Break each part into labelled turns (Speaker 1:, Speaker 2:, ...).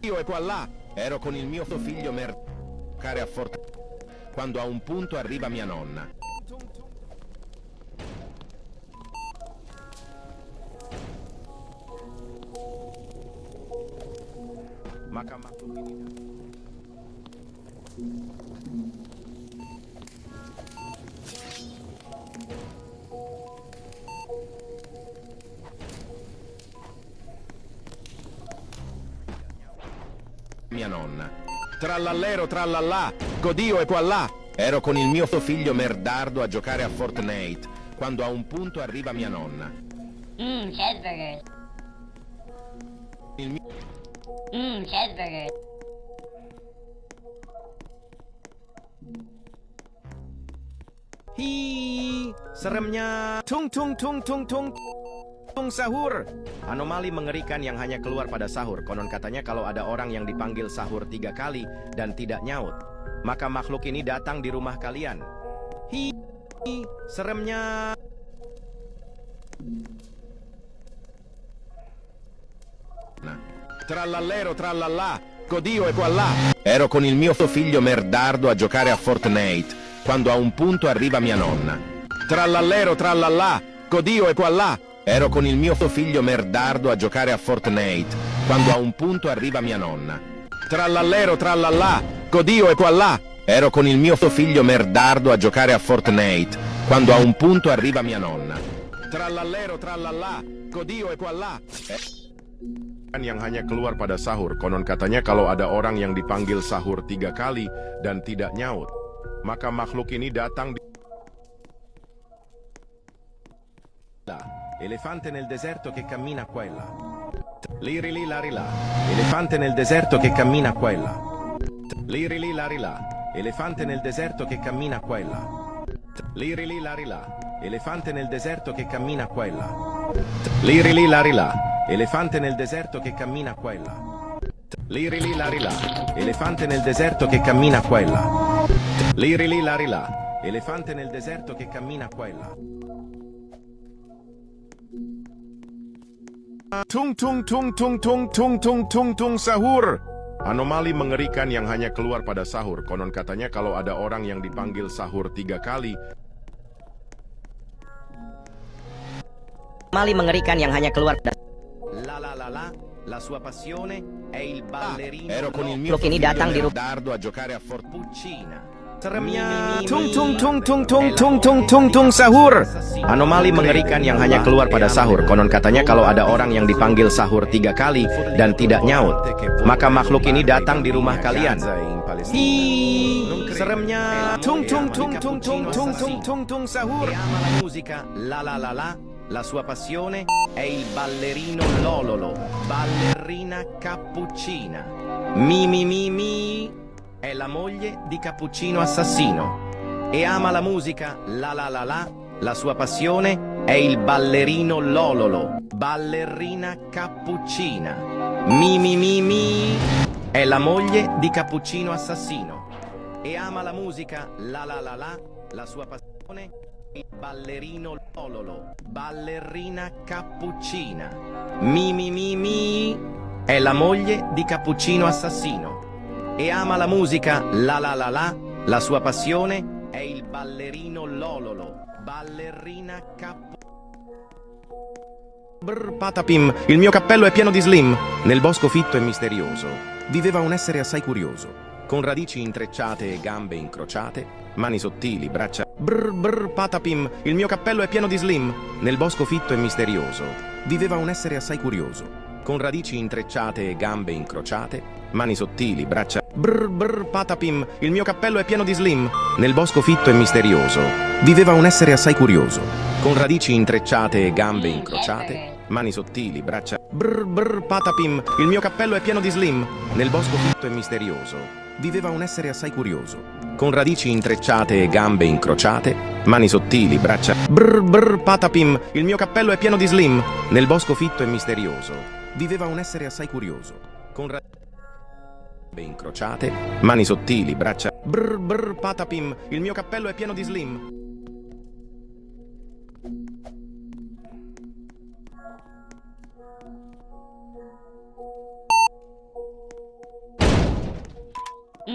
Speaker 1: Io e qua là, ero con il mio figlio giocare a Fortnite. Quando a un punto arriva mia nonna. Mia nonna. Trallallero trallallà, godio e qua là. Ero con il mio figlio merdardo a giocare a Fortnite, quando a un punto arriva mia nonna.
Speaker 2: Cheeseburger.
Speaker 1: Il mio...
Speaker 2: Cheeseburger.
Speaker 3: Hi, seremnya. Tung tung tung tung tung. Tung sahur. Anomali mengerikan yang hanya keluar pada sahur. Konon katanya kalau ada orang yang dipanggil sahur 3 kali dan tidak nyaut, maka makhluk ini datang di rumah kalian. Hi, seremnya.
Speaker 1: Trallallero trallallà, godio e qua là. Ero con il mio figlio merdardo a giocare a Fortnite, quando a un punto arriva mia nonna. Trallallero trallallà, godio e qua là. Ero con il mio figlio merdardo a giocare a Fortnite, quando a un punto arriva mia nonna. Trallallero trallallà, godio e qua là. Ero con il mio figlio merdardo a giocare a Fortnite, quando a un punto arriva mia nonna. Trallallero trallallà, godio e qua là. Yang hanya keluar pada sahur. Konon katanya kalau ada orang yang dipanggil sahur 3 kali dan tidak nyaut, maka makhluk ini datang di...
Speaker 3: Elefante nel deserto che cammina qua e là. Liri li lari là. Elefante nel deserto che cammina qua e là. Liri li lari là. Elefante nel deserto che cammina qua e là. Liri li lari là. Elefante nel deserto che cammina qua e là. Liri li lari là. Elefante nel deserto che cammina qua e là. Liri li lari là. Elefante nel deserto che cammina qua e là. Liri li lari là. Elefante nel deserto che cammina qua e là.
Speaker 1: Tung tung tung tung tung tung tung tung tung sahur. Anomali mengerikan yang hanya keluar pada sahur. Konon katanya kalau ada orang yang dipanggil sahur 3 kali.
Speaker 4: Anomali mengerikan yang hanya keluar pada
Speaker 3: La sua passione è il ballerino.
Speaker 1: Ero con il mio
Speaker 4: Makhluk ini datang di rumah
Speaker 1: merdardo a giocare a
Speaker 3: Fortnite. Seremnya.
Speaker 2: Tung tung tung tung tung tung tung tung tung sahur.
Speaker 3: Anomali mengerikan yang hanya keluar pada sahur. Konon katanya kalau ada orang yang dipanggil sahur 3 kali dan tidak nyaut, maka makhluk ini datang di rumah kalian. Hi, seremnya.
Speaker 2: Tung tung tung tung tung tung tung tung tung sahur.
Speaker 3: E ama la musica, la la la la. La sua passione è il ballerino Lololo, ballerina Cappuccina. Mi mi mi mi. È la moglie di Cappuccino Assassino. E ama la musica, la la la la. La sua passione è il ballerino Lololo, ballerina Cappuccina. Mi mi mi mi. È la moglie di Cappuccino Assassino. E ama la musica, la la la la. La sua passione il ballerino Lololo, ballerina Cappuccina. Mi mi mi mi. È la moglie di Cappuccino Assassino. E ama la musica, la la la la. La sua passione è il ballerino Lololo, ballerina Brr patapim, il mio cappello è pieno di slim. Nel bosco fitto e misterioso viveva un essere assai curioso, con radici intrecciate e gambe incrociate, mani sottili, braccia... Brr brr patapim, il mio cappello è pieno di slim. Nel bosco fitto e misterioso viveva un essere assai curioso, con radici intrecciate e gambe incrociate, mani sottili, braccia... Brr brr patapim, il mio cappello è pieno di slim. Nel bosco fitto e misterioso viveva un essere assai curioso, con radici intrecciate e gambe incrociate, mani sottili, braccia... Brr brr patapim, il mio cappello è pieno di slim. Nel bosco fitto e misterioso viveva un essere assai curioso, con radici intrecciate e gambe incrociate, mani sottili, braccia... Brr brr patapim, il mio cappello è pieno di slim. Nel bosco fitto e misterioso viveva un essere assai curioso, con radici incrociate, mani sottili, braccia... Brr brr patapim, il mio cappello è pieno di slim.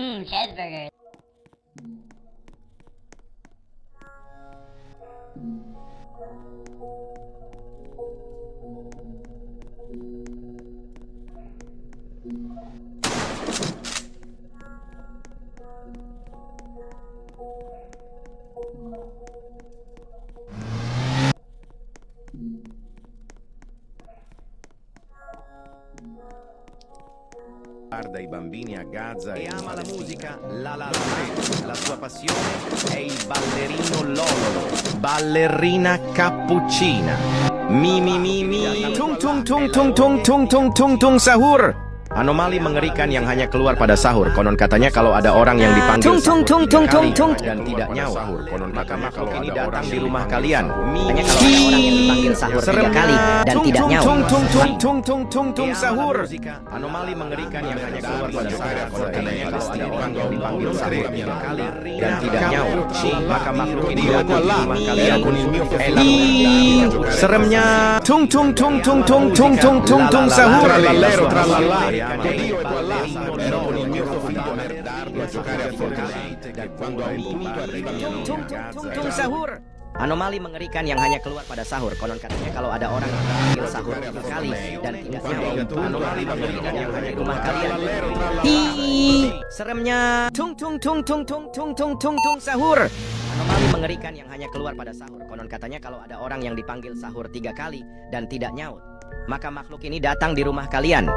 Speaker 2: cheeseburger.
Speaker 3: Guarda i bambini a Gaza e ama la musica, la sua passione è il ballerino Lololo, ballerina cappuccina. Mi.
Speaker 2: Tung tung tung tung tung tung tung tung tung sahur.
Speaker 3: Anomali mengerikan yang hanya keluar pada sahur. Konon katanya kalau ada orang yang dipanggil sahur
Speaker 2: Tung, tung,
Speaker 3: tiga
Speaker 2: tung,
Speaker 3: kali
Speaker 2: tung,
Speaker 3: dan tidak nyawa, maka makhluk ini datang di rumah kalian.
Speaker 4: Katanya kalau ada orang yang dipanggil sahur 3 kali dan
Speaker 2: Tung
Speaker 4: tidak
Speaker 2: tung
Speaker 4: nyawa.
Speaker 2: tung tung tung tung tung tung tung sahur.
Speaker 3: Anomali mengerikan yang hanya keluar pada sahur. Konon katanya kalau ada orang yang dipanggil sahur 3 kali dan tidak nyawa, maka makhluk ini datang di rumah kalian. Seremnya.
Speaker 2: Tung tung tung tung tung tung tung tung tung sahur.
Speaker 1: Trallallero, trallallà,
Speaker 3: Dio
Speaker 1: e qua là, ero con il mio figlio merdardo a giocare a Fortnite e quando a un punto arriva mia nonna
Speaker 2: Tung
Speaker 1: a
Speaker 2: tung tung
Speaker 1: casa
Speaker 2: tung sahur.
Speaker 4: Anomali mengerikan yang hanya keluar pada sahur. Konon katanya kalau ada orang yang dipanggil sahur 3 kali dan tidak nyawa. Anomali mengerikan yang hanya di rumah kalian. Hi, seremnya.
Speaker 2: Tung tung tung tung tung tung tung tung tung sahur.
Speaker 4: Anomali mengerikan yang hanya keluar pada sahur. Konon katanya kalau ada orang yang dipanggil sahur 3 kali dan tidak nyaut, maka makhluk ini datang di rumah kalian.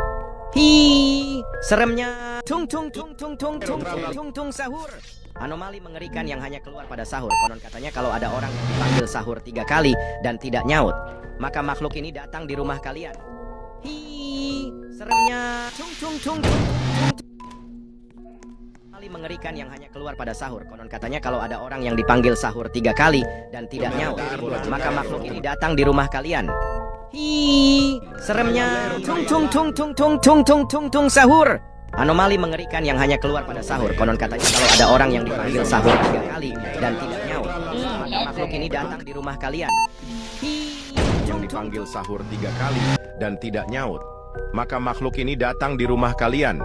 Speaker 4: Hi, seremnya.
Speaker 2: Tung tung tung tung tung tung tung tung tung sahur.
Speaker 4: Anomali mengerikan yang hanya keluar pada sahur. Konon katanya kalau ada orang yang dipanggil sahur 3 kali dan tidak nyaut, maka makhluk ini datang di rumah kalian. Hi, seremnya.
Speaker 2: Tung tung tung tung.
Speaker 4: Anomali mengerikan yang hanya keluar pada sahur. Konon katanya kalau ada orang yang dipanggil sahur 3 kali dan tidak nyaut, maka makhluk ini datang di rumah kalian. Hi, seremnya.
Speaker 2: Tung tung tung tung tung tung tung tung tung sahur.
Speaker 4: Anomali mengerikan yang hanya keluar pada sahur. Konon katanya kalau ada orang yang dipanggil sahur 3 kali dan tidak nyaut, maka makhluk ini datang di rumah kalian. Hi,
Speaker 3: Yang dipanggil sahur 3 kali dan tidak nyaut, maka makhluk ini datang di rumah kalian.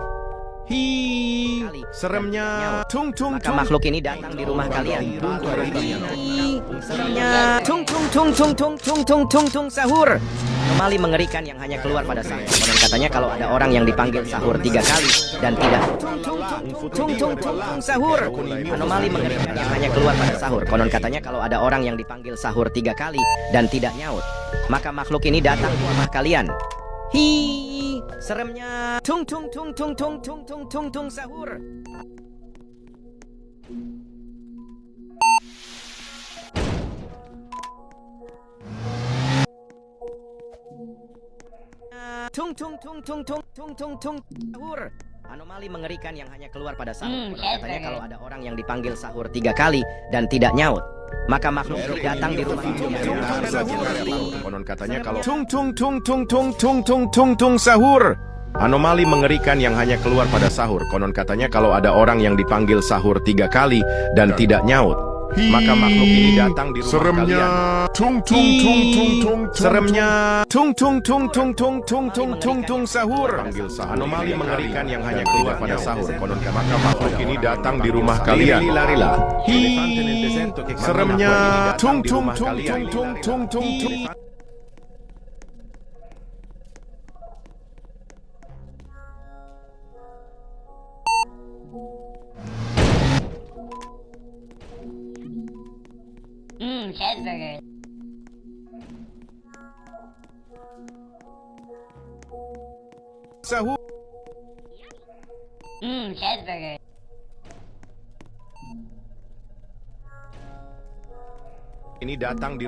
Speaker 3: Hi, seremnya.
Speaker 2: Tung tung
Speaker 4: maka makhluk ini datang di rumah kalian. Hi, seremnya.
Speaker 2: tung tung tung tung tung tung tung tung tung sahur.
Speaker 4: Anomali mengerikan yang hanya keluar pada sahur. Konon katanya kalau ada orang yang dipanggil sahur 3 kali dan tidak.
Speaker 2: Tung tung tung tung tung sahur.
Speaker 4: Anomali mengerikan yang hanya keluar pada sahur. Konon katanya kalau ada orang yang dipanggil sahur 3 kali dan tidak nyaut, maka makhluk ini datang di rumah kalian. Hi, seremnya.
Speaker 2: Tung tung tung tung tung tung tung tung tung sahur. Tung tung tung tung tung tung tung tung sahur.
Speaker 4: Anomali mengerikan yang hanya keluar pada sahur. Konon katanya kalau ada orang yang dipanggil sahur 3 kali dan tidak nyaut, maka makhluk ini datang di rumah kalian.
Speaker 3: Konon katanya kalau
Speaker 2: Tung tung tung tung tung tung tung tung tung sahur.
Speaker 3: anomali mengerikan yang hanya keluar pada sahur. Konon katanya kalau ada orang yang dipanggil sahur 3 kali dan tidak nyaut, maka makhluk ini datang di rumah kalian.
Speaker 1: tung tung tung tung tung
Speaker 3: Seremnya.
Speaker 2: Tung tung tung tung tung tung tung tung tung sahur.
Speaker 3: Anomali mengerikan yang hanya keluar pada sahur. Konon maka makhluk ini datang di rumah kalian. Seremnya.
Speaker 2: Tung tung tung tung tung tung tung tung. Cheeseburger. Sahur. Cheeseburger.
Speaker 3: Ini datang di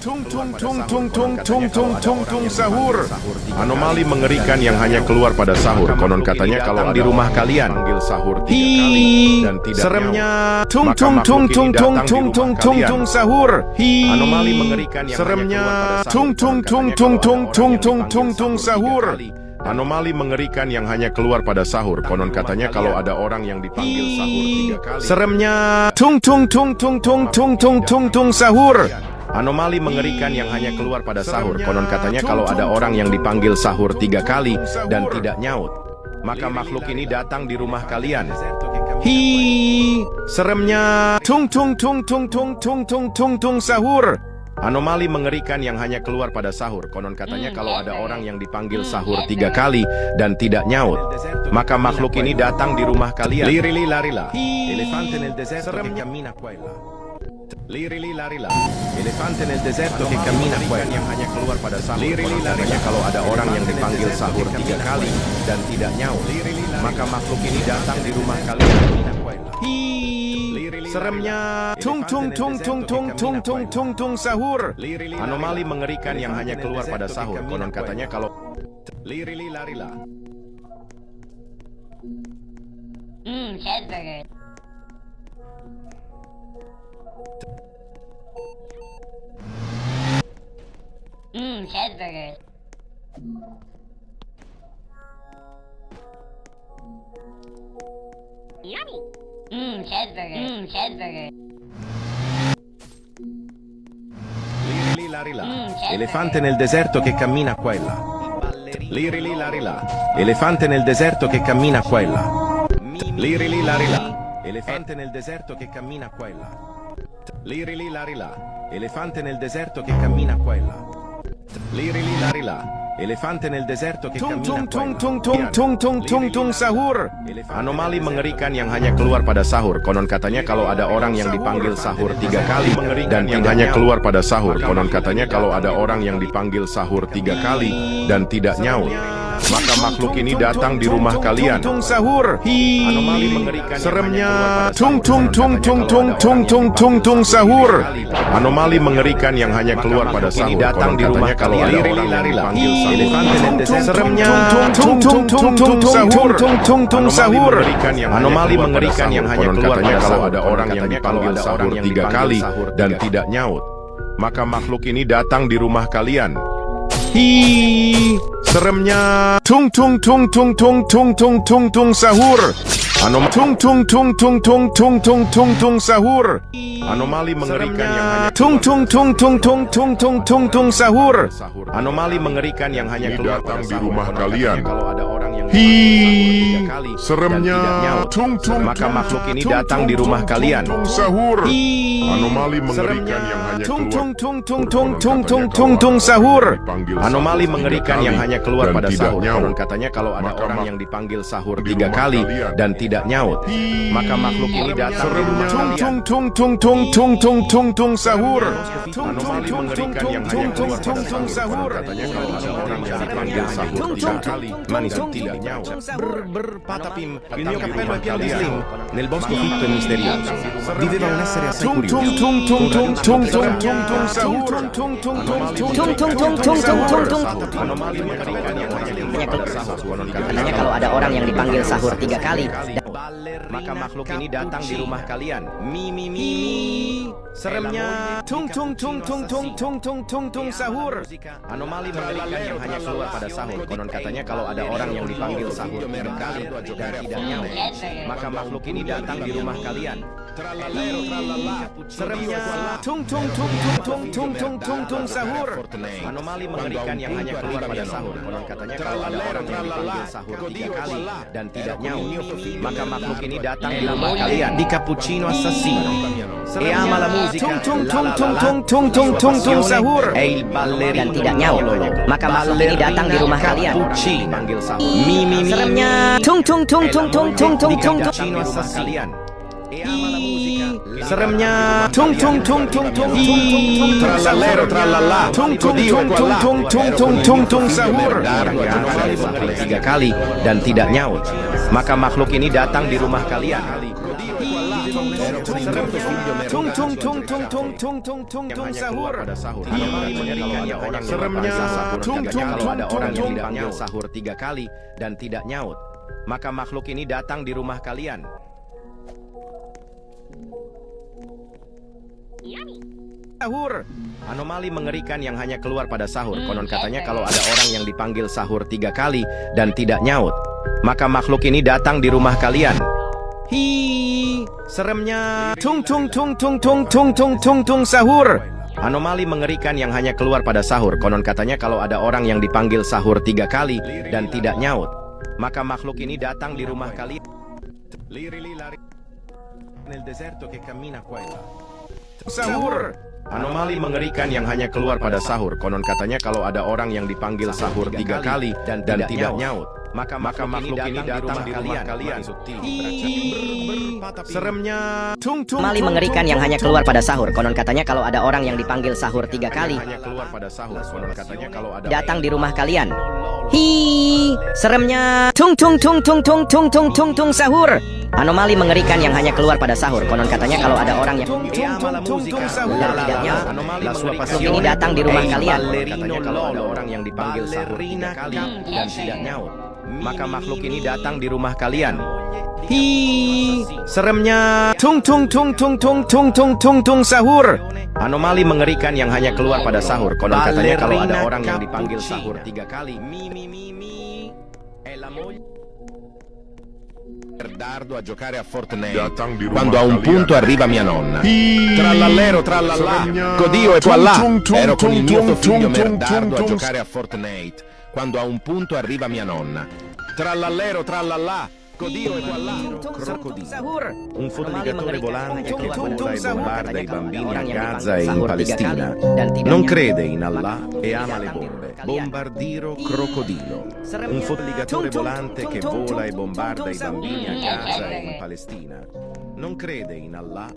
Speaker 2: Tung tung tung tung tung tung tung tung tung sahur.
Speaker 3: anomali mengerikan yang hanya keluar pada sahur. Konon katanya kalau di rumah kalian panggil sahur 3 kali dan tidak
Speaker 2: seremnya.
Speaker 3: nyaut,
Speaker 2: Tung
Speaker 3: maka
Speaker 2: tung
Speaker 3: makhluk
Speaker 2: tung
Speaker 3: ini
Speaker 2: tung
Speaker 3: datang
Speaker 2: tung
Speaker 3: di
Speaker 2: tung
Speaker 3: rumah
Speaker 2: tung tung
Speaker 3: kalian.
Speaker 2: tung sahur.
Speaker 3: Anomali mengerikan yang
Speaker 2: seremnya.
Speaker 3: hanya keluar pada sahur.
Speaker 2: Tung tung tung tung tung tung tung tung tung sahur.
Speaker 3: Anomali mengerikan yang hanya keluar pada sahur. Konon katanya kalau ada orang yang dipanggil sahur 3 kali.
Speaker 2: Seremnya. Tung tung tung tung tung tung tung tung tung sahur.
Speaker 3: Anomali mengerikan yang hanya keluar pada sahur. Konon katanya kalau ada orang yang dipanggil sahur 3 kali dan tidak nyaut, maka makhluk ini datang di rumah kalian. Hi, seremnya. Tung tung tung tung tung tung tung tung tung sahur. Anomali mengerikan yang hanya keluar pada sahur. Konon katanya kalau ada orang yang dipanggil sahur 3 kali dan tidak nyaut, maka makhluk ini datang di rumah kalian. Lirili larila, elefante nel deserto che cammina qua e là. Lirili larila, elefante nel deserto che cammina qua e là. Yang hanya keluar pada sahur. Lirili larila, kalau ada orang yang dipanggil sahur 3 kali dan tidak nyaut, maka makhluk ini datang di rumah kalian. Seremnya. Tung tung tung tung tung tung tung tung tung sahur. Anomali mengerikan yang hanya keluar pada sahur. Konon katanya kalau lirili larila.
Speaker 5: Cheeseburger. Cheeseburger. Yummy. Cheeseburger. Cheeseburger.
Speaker 3: Lirili larila, elefante nel deserto che cammina qua e là. Lirili larila, elefante nel deserto che cammina qua e là. Lirili larila, elefante nel deserto che cammina qua e là. Lirili larila, elefante nel deserto che cammina qua e là. Lirili larila, elefante nel deserto che cammina qua e là. Tung tung tung tung tung tung sahur. Anomali mengerikan yang hanya keluar pada sahur. Konon katanya kalau ada orang yang dipanggil sahur 3 kali dan yang hanya keluar pada sahur. Konon katanya kalau ada orang yang dipanggil sahur 3 kali dan tidak nyaut, maka makhluk ini datang di rumah kalian. Sahur. Anomali mengerikan seremnya. Tung tung tung tung tung tung tung tung tung sahur. Anomali mengerikan yang hanya keluar pada sahur. Datang di rumah kalau ada orang yang dipanggil sahur. Seremnya. Tung tung tung tung sahur. Tung tung sahur. Anomali mengerikan yang hanya keluar pada kalau ada orang yang dipanggil sahur 3 kali dan tidak nyaut, maka makhluk ini datang di rumah kalian. Hi, seremnya. Tung tung tung tung tung tung tung tung tung sahur. Tung tung tung tung tung tung tung tung tung sahur. Anomali mengerikan yang hanya tung tung tung tung tung tung tung tung tung sahur. Anomali mengerikan yang hanya keluar di rumah kalian. Kalau ada orang yang seremnya. Tung tung, maka makhluk ini datang di rumah kalian. Sahur. Anomali mengerikan yang hanya keluar. Tung tung tung tung tung tung tung tung sahur. Anomali mengerikan yang hanya keluar pada sahur. Konon katanya kalau ada orang yang dipanggil sahur 3 kali dan tidak nyaut, maka makhluk ini datang di rumah kalian. Tung tung tung tung tung tung tung tung sahur. Anomali mengerikan yang hanya keluar pada sahur. Katanya kalau ada orang yang dipanggil sahur 3 kali, manis tidak nyaut. Patapim, il mio cappello è pieno di slim. Nel bosco fitto e misterioso viveva un essere assai curioso. Tung tung tung tung tung tung tung tung sahur. Tung tung tung tung tung tung tung tung. Anomali mengerikan yang hanya keluar sahur. Katanya kalau ada orang yang dipanggil sahur 3 kali, maka makhluk ini datang di rumah kalian. Mi mi mi mi. Seremnya. Tung tung tung tung tung tung tung tung tung sahur. Anomali mengerikan yang hanya keluar pada sahur. Konon katanya kalau ada orang yang dipanggil sahur 3 kali dan tidak nyaut, maka makhluk ini datang di rumah kalian. Seremnya. Tung tung tung tung tung tung tung tung tung sahur. Anomali mengerikan yang hanya keluar pada sahur. Konon katanya kalau ada orang yang dipanggil sahur 3 kali dan tidak nyaut, maka makhluk ini datang di rumah kalian. Di cappuccino assassino e ama la musica. Tung tung tung tung tung tung tung tung sahur.
Speaker 4: Dan tidak nyaut, maka makhluk ini datang di rumah kalian.
Speaker 3: Panggil sahur. Mi mi mi.
Speaker 4: Seremnya. Tung tung tung tung tung tung tung tung.
Speaker 3: Cappuccino assassino. Seremnya. Tung tung tung tung tung trallallero trallallà. Tung tung tung tung tung tung tung tung tung sahur. 3 kali dan tidak nyaut, maka makhluk ini datang di rumah kalian. Tung tung tung tung tung tung tung tung tung sahur. Seremnya. Tung tung kalau ada orang yang dipanggil sahur 3 kali dan tidak nyaut, maka makhluk ini datang di rumah kalian. Sahur. Anomali mengerikan yang hanya keluar pada sahur. Konon katanya kalau ada orang yang dipanggil sahur 3 kali dan tidak nyaut, maka makhluk ini datang di rumah kalian. Hi, seremnya. Tung tung tung tung tung tung tung tung tung sahur. Anomali mengerikan yang hanya keluar pada sahur. Konon katanya kalau ada orang yang dipanggil sahur 3 kali dan tidak nyaut, maka makhluk ini datang di rumah kalian. Sahur. Anomali mengerikan yang hanya keluar pada sahur. Konon katanya kalau ada orang yang dipanggil sahur 3 kali dan tidak nyaut, maka makhluk ini datang di rumah kalian. Seremnya.
Speaker 4: Anomali mengerikan yang hanya keluar pada sahur. Konon katanya kalau ada orang yang dipanggil sahur 3 kali
Speaker 3: Hanya keluar pada sahur. Konon katanya kalau ada
Speaker 4: datang di rumah kalian. Hi, seremnya. Tung tung tung tung tung tung tung tung tung sahur. Anomali mengerikan yang hanya keluar pada sahur. Konon katanya kalau ada orang yang tidak nyaut, makhluk ini datang di rumah kalian.
Speaker 3: Katanya kalau ada orang yang dipanggil sahur 3 kali dan tidak nyaut, maka makhluk ini datang di rumah kalian. Hi, seremnya. Tung tung tung tung tung tung tung tung tung sahur. Anomali mengerikan yang hanya keluar pada sahur. Konon katanya kalau ada orang yang dipanggil sahur 3 kali.
Speaker 1: Merdardo a giocare a Fortnite. Quando a un punto arriva mia nonna. Trallallero, trallallà. Codio e qua là. Ero con il mio figlio Merdardo a giocare a Fortnite. Quando a un punto arriva mia nonna. Trallallero, trallallà. Codio e qua là.
Speaker 4: Sahur.
Speaker 3: Un fuorilegatore volante che vola e bombarda i bambini a
Speaker 4: Orang yang
Speaker 3: Gaza e
Speaker 4: dipanggil
Speaker 3: in
Speaker 4: sahur 3
Speaker 3: Palestina.
Speaker 4: kali dan tidak
Speaker 3: Non
Speaker 4: nyaut.
Speaker 3: crede in Allah e ama le bombe. Bombardiro crocodilo. Un fuorilegatore volante che vola e bombarda i bambini a Gaza e in Palestina. Non crede in Allah.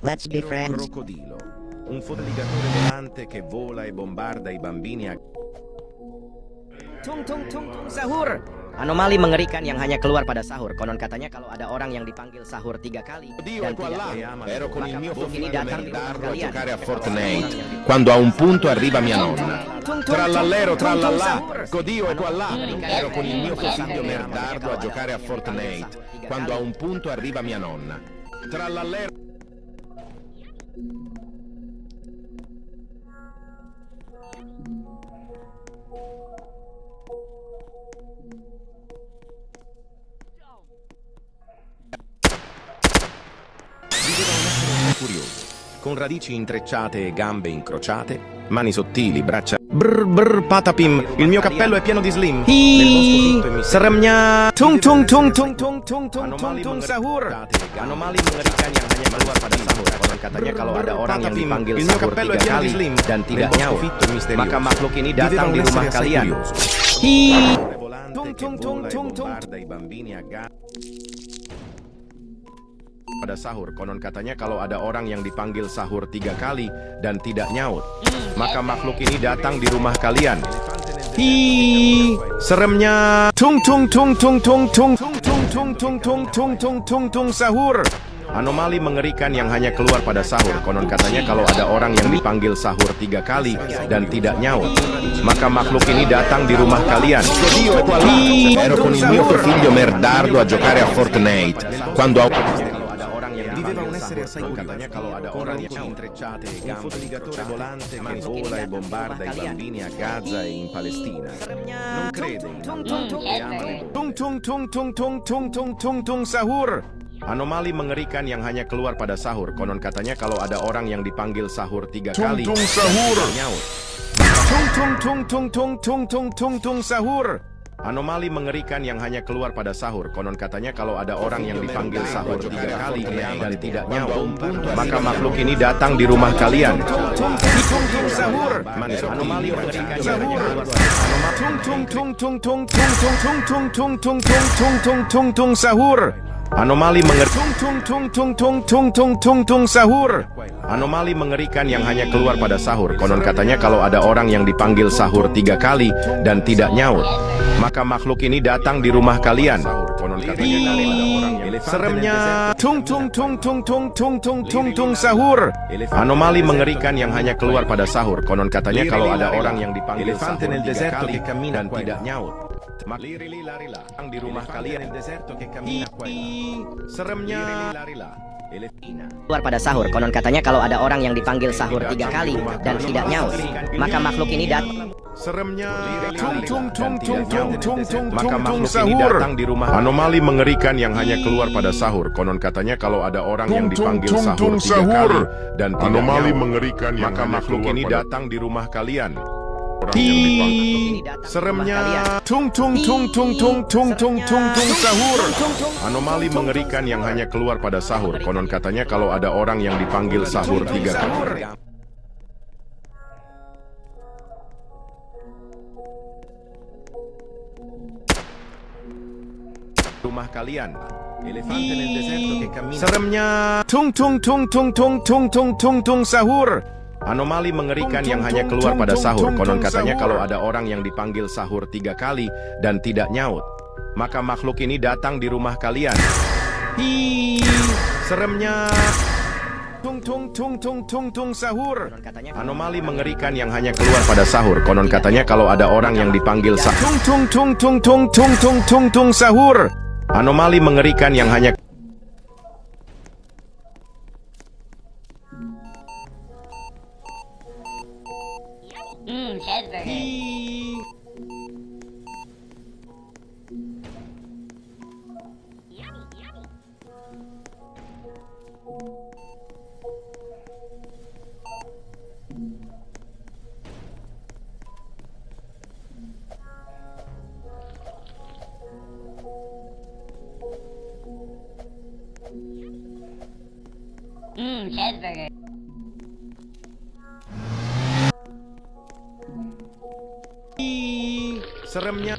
Speaker 6: Let's be friends.
Speaker 3: Crocodilo. Un fuorilegatore volante che vola e bombarda i bambini a
Speaker 4: Tung tung tung tung sahur. Anomali mengerikan yang hanya keluar pada sahur. Konon katanya kalau ada orang yang dipanggil sahur 3 kali
Speaker 1: Codio
Speaker 4: dan
Speaker 1: e qua là.
Speaker 4: tidak
Speaker 1: Ero con il mio
Speaker 4: makhluk ini
Speaker 1: figlio
Speaker 4: datang di rumah
Speaker 1: Merdardo a
Speaker 4: kalian.
Speaker 1: giocare a Fortnite. Quando a un punto arriva mia nonna. Trallallero, trallallà. Codio e qua là. Ero con il mio figlio Merdardo a giocare a Fortnite. Quando a un punto arriva mia nonna. Trallallero.
Speaker 3: curioso, con radici intrecciate e gambe incrociate, mani sottili, braccia. Brr brr patapim, il mio cappello è pieno di slim. Nel bosco fitto e misterioso. Seremnya. Tung tung tung tung tung tung tung tung tung sahur. Anomali mengerikan yang hanya keluar pada sahur. Konon katanya kalau ada orang yang dipanggil sahur 3 kali dan tidak nyaut, maka makhluk ini datang di rumah kalian. Hi. Tung tung tung tung tung. Pada sahur, konon katanya kalau ada orang yang dipanggil sahur 3 kali dan tidak nyaut, maka makhluk ini datang di rumah kalian. Hi, seremnya. Tung tung tung tung tung tung tung tung tung tung tung tung tung tung sahur. Anomali mengerikan yang hanya keluar pada sahur. Konon katanya kalau ada orang yang dipanggil sahur 3 kali dan tidak nyaut, maka makhluk ini datang di rumah kalian.
Speaker 1: Ero con il mio figlio Merdardo a giocare a Fortnite. Quando
Speaker 3: Viveva un essere assai katanya kalau ada orang yang intrecciate e gambe incrociate, volante che vola e bombarda i bambini a Gaza e in Palestina. Non crede in Allah e ama le bombe. Tung tung tung tung tung tung tung tung tung sahur. Anomali mengerikan yang hanya keluar pada sahur. Konon katanya kalau ada orang yang dipanggil sahur 3 kali dan tidak nyaut. Tung tung tung tung tung tung tung tung tung sahur. Anomali mengerikan yang hanya keluar pada sahur. Konon katanya kalau ada orang yang dipanggil sahur 3 kali dan tidak nyaut, maka makhluk ini datang di rumah kalian. Anomali mengerikan yang hanya keluar pada sahur. Anomali sahur. Anomali mengerikan yang hanya keluar pada sahur. Konon katanya kalau ada orang yang dipanggil sahur 3 kali dan tidak nyaut, maka makhluk ini datang di rumah kalian. Konon katanya kalau ada orang yang seremnya. Tung tung tung tung tung tung tung tung tung sahur. Anomali mengerikan yang hanya keluar pada sahur. Konon katanya kalau ada orang yang dipanggil sahur 3 kali dan tidak nyaut, maka di rumah kalian. Seremnya. Elefina.
Speaker 4: keluar pada sahur. Konon katanya kalau ada orang yang dipanggil sahur 3 kali dan tidak nyaut, maka makhluk ini datang.
Speaker 3: Seremnya maka makhluk ini datang di rumah. Anomali mengerikan yang hanya keluar pada sahur. Konon katanya kalau ada orang yang dipanggil sahur 3 kali dan tidak
Speaker 7: Anomali
Speaker 3: nyaut,
Speaker 7: mengerikan yang
Speaker 3: maka
Speaker 7: hanya
Speaker 3: makhluk
Speaker 7: keluar
Speaker 3: ini
Speaker 7: pada
Speaker 3: datang di rumah kalian.
Speaker 4: Seremnya
Speaker 3: Sahur. Anomali mengerikan yang hanya keluar pada sahur. Konon katanya kalau ada orang yang dipanggil sahur 3 kali. Rumah kalian. Elefante nel deserto che cammina. Seremnya sahur. Anomali mengerikan yang hanya keluar pada sahur. Konon katanya kalau ada orang yang dipanggil sahur 3 kali dan tidak nyaut, maka makhluk ini datang di rumah kalian. Seremnya sahur. Anomali mengerikan yang hanya keluar pada sahur. Konon katanya kalau ada orang yang dipanggil sahur. Sahur. Anomali mengerikan yang hanya
Speaker 5: cheeseburger. Cheeseburger.
Speaker 3: seremnya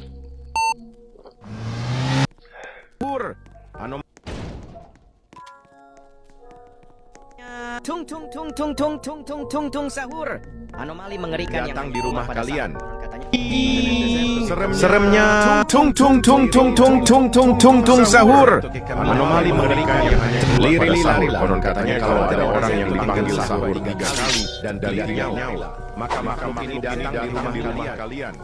Speaker 4: sahur. Anomali mengerikan
Speaker 3: datang
Speaker 4: yang
Speaker 3: di rumah
Speaker 4: pada
Speaker 3: kalian.
Speaker 4: sahur. Katanya
Speaker 3: Seremnya sahur. Anomali mengerikan yang hanya keluar pada sahur. Konon katanya kalau ada orang yang dipanggil sahur 3 kali dan tidak nyaut, maka makhluk ini datang di rumah kalian.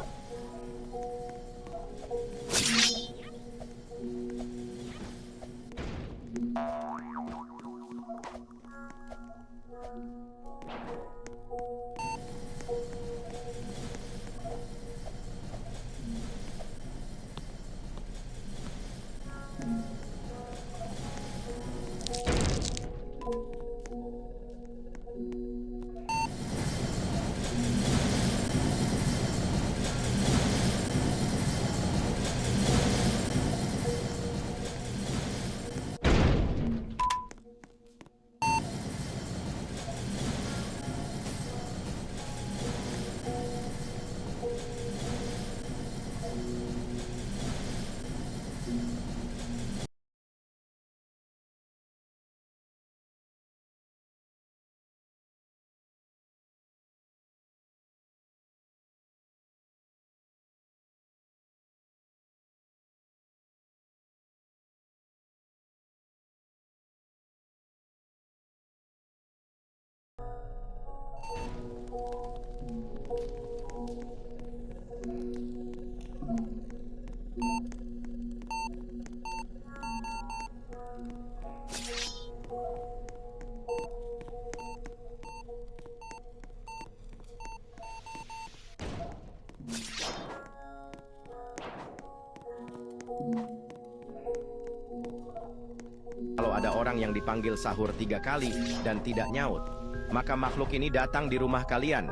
Speaker 3: Kalau ada orang yang dipanggil sahur 3 kali dan tidak nyaut, maka makhluk ini datang di rumah kalian.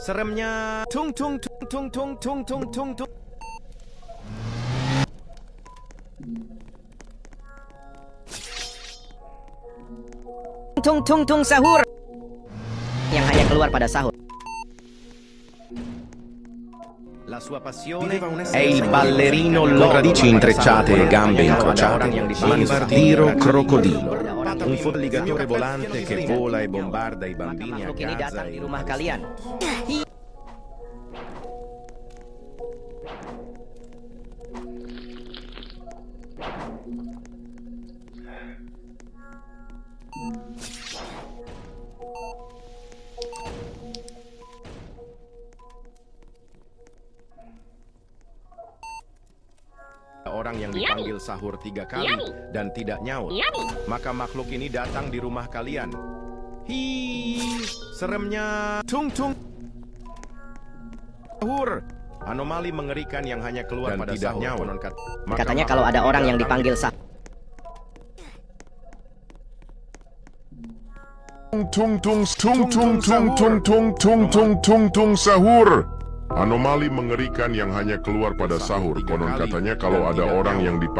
Speaker 3: Seremnya
Speaker 4: sahur. Yang hanya keluar pada sahur.
Speaker 3: La sua passione è il ballerino con radici intrecciate e gambe incrociate, Manvardiro crocodilo, un folligatore volante che vola e bombarda i bambini a
Speaker 4: Makhluk ini
Speaker 3: Gaza
Speaker 4: datang
Speaker 3: e
Speaker 4: di rumah kalian.
Speaker 3: orang yang dipanggil sahur 3 kali dan tidak nyaut, maka makhluk ini datang di rumah kalian. Hi, seremnya. Tung tung. Sahur. Anomali mengerikan yang hanya keluar
Speaker 1: Dan
Speaker 3: pada
Speaker 1: tidak
Speaker 3: sahur.
Speaker 1: nyaut.
Speaker 3: Konon maka
Speaker 4: Katanya
Speaker 3: makhluk
Speaker 4: kalau ada
Speaker 3: ini
Speaker 4: orang yang
Speaker 3: datang
Speaker 4: dipanggil sahur.
Speaker 7: Tung tung tung tung tung tung tung tung tung tung tung sahur. Anomali mengerikan yang hanya keluar pada sahur. Konon katanya kalau ada orang yang dipanggil